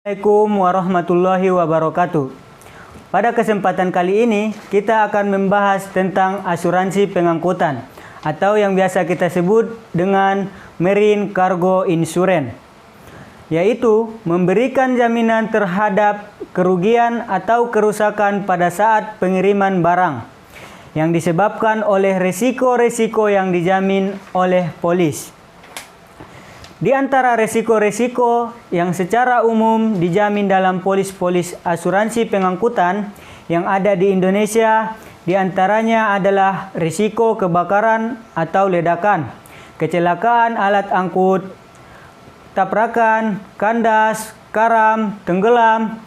Assalamualaikum warahmatullahi wabarakatuh. Pada kesempatan kali ini kita akan membahas tentang asuransi pengangkutan atau yang biasa kita sebut dengan Marine Cargo Insurance, yaitu memberikan jaminan terhadap kerugian atau kerusakan pada saat pengiriman barang yang disebabkan oleh resiko-resiko yang dijamin oleh polis. Di antara resiko-resiko yang secara umum dijamin dalam polis-polis asuransi pengangkutan yang ada di Indonesia, di antaranya adalah risiko kebakaran atau ledakan, kecelakaan alat angkut, tabrakan, kandas, karam, tenggelam,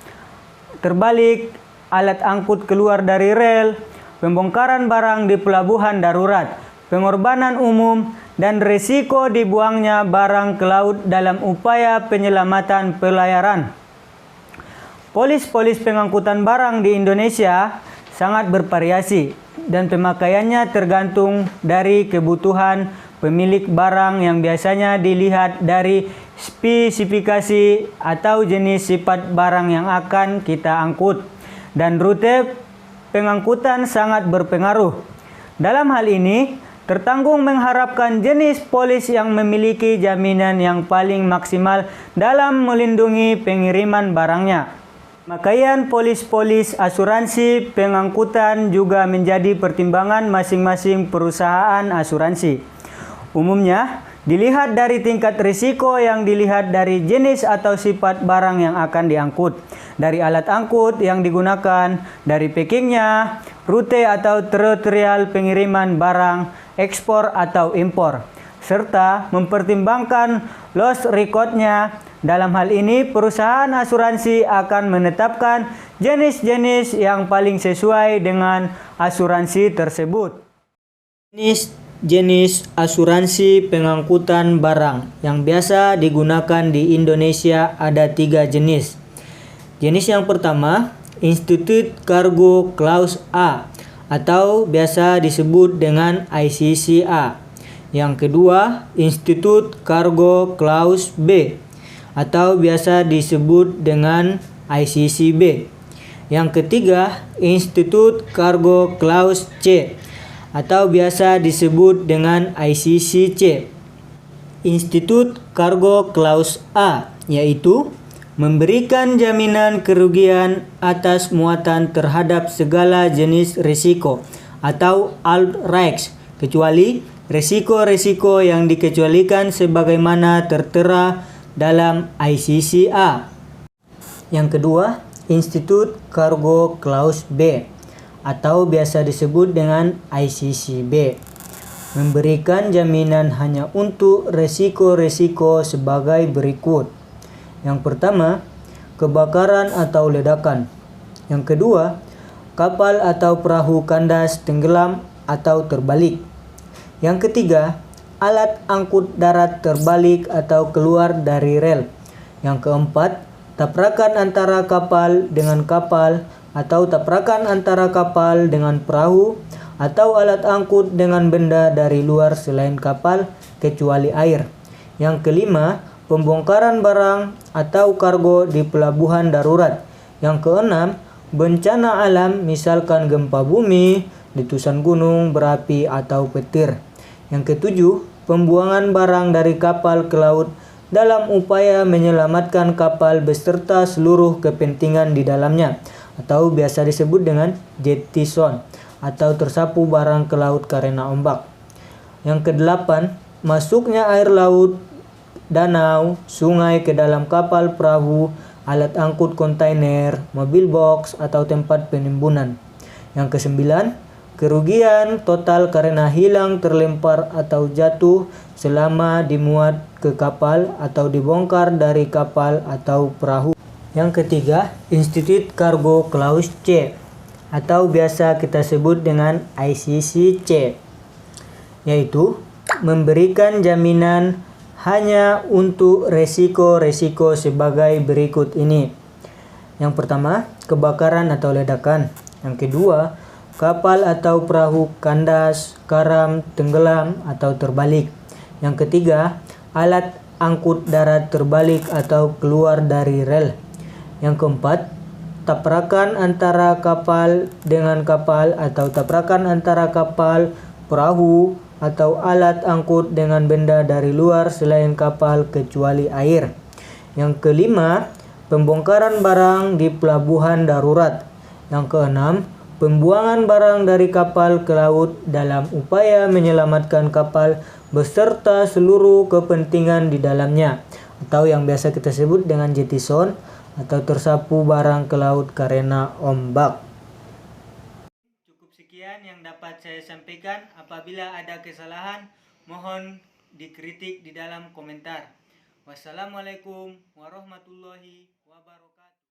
terbalik, alat angkut keluar dari rel, pembongkaran barang di pelabuhan darurat, pengorbanan umum, dan risiko dibuangnya barang ke laut dalam upaya penyelamatan pelayaran. Polis-polis pengangkutan barang di Indonesia sangat bervariasi dan pemakaiannya tergantung dari kebutuhan pemilik barang yang biasanya dilihat dari spesifikasi atau jenis sifat barang yang akan kita angkut, dan rute pengangkutan sangat berpengaruh. Dalam hal ini, tertanggung mengharapkan jenis polis yang memiliki jaminan yang paling maksimal dalam melindungi pengiriman barangnya. Pemakaian polis-polis asuransi pengangkutan juga menjadi pertimbangan masing-masing perusahaan asuransi. Umumnya, dilihat dari tingkat risiko yang dilihat dari jenis atau sifat barang yang akan diangkut, dari alat angkut yang digunakan, dari packingnya, rute atau teritorial pengiriman barang, ekspor atau impor, serta mempertimbangkan loss record-nya. Dalam hal ini, perusahaan asuransi akan menetapkan jenis-jenis yang paling sesuai dengan asuransi tersebut. Jenis asuransi pengangkutan barang yang biasa digunakan di Indonesia ada 3 jenis. Jenis yang pertama, Institute Cargo Clause A atau biasa disebut dengan ICCA. Yang kedua, Institute Cargo Clause B atau biasa disebut dengan ICCB. Yang ketiga, Institute Cargo Clause C atau biasa disebut dengan ICCC. Institute Cargo Clause A yaitu memberikan jaminan kerugian atas muatan terhadap segala jenis risiko atau all risks, kecuali risiko-risiko yang dikecualikan sebagaimana tertera dalam ICCA. Yang kedua, Institute Cargo Clause B atau biasa disebut dengan ICCB, memberikan jaminan hanya untuk risiko-risiko sebagai berikut. Yang pertama, kebakaran atau ledakan. Yang kedua, kapal atau perahu kandas, tenggelam atau terbalik. Yang ketiga, alat angkut darat terbalik atau keluar dari rel. Yang keempat, tabrakan antara kapal dengan kapal atau tabrakan antara kapal dengan perahu atau alat angkut dengan benda dari luar selain kapal kecuali air. Yang kelima, pembongkaran barang atau kargo di pelabuhan darurat. Yang keenam, bencana alam misalkan gempa bumi, letusan gunung berapi atau petir. Yang ketujuh, pembuangan barang dari kapal ke laut dalam upaya menyelamatkan kapal beserta seluruh kepentingan di dalamnya atau biasa disebut dengan jettison atau tersapu barang ke laut karena ombak. Yang kedelapan, masuknya air laut, danau, sungai ke dalam kapal, perahu, alat angkut kontainer, mobil box atau tempat penimbunan. Yang kesembilan, kerugian total karena hilang, terlempar atau jatuh selama dimuat ke kapal atau dibongkar dari kapal atau perahu. Yang ketiga, Institute Cargo Clause C atau biasa kita sebut dengan ICCC, yaitu memberikan jaminan hanya untuk resiko-resiko sebagai berikut ini. Yang pertama, kebakaran atau ledakan. Yang kedua, kapal atau perahu kandas, karam, tenggelam atau terbalik. Yang ketiga, alat angkut darat terbalik atau keluar dari rel. Yang keempat, tabrakan antara kapal dengan kapal atau tabrakan antara kapal, perahu, atau alat angkut dengan benda dari luar selain kapal kecuali air. Yang kelima, pembongkaran barang di pelabuhan darurat. Yang keenam, pembuangan barang dari kapal ke laut dalam upaya menyelamatkan kapal beserta seluruh kepentingan di dalamnya, atau yang biasa kita sebut dengan jettison atau tersapu barang ke laut karena ombak. Cukup sekian yang dapat saya sampaikan. Apabila ada kesalahan, mohon dikritik di dalam komentar. Wassalamualaikum warahmatullahi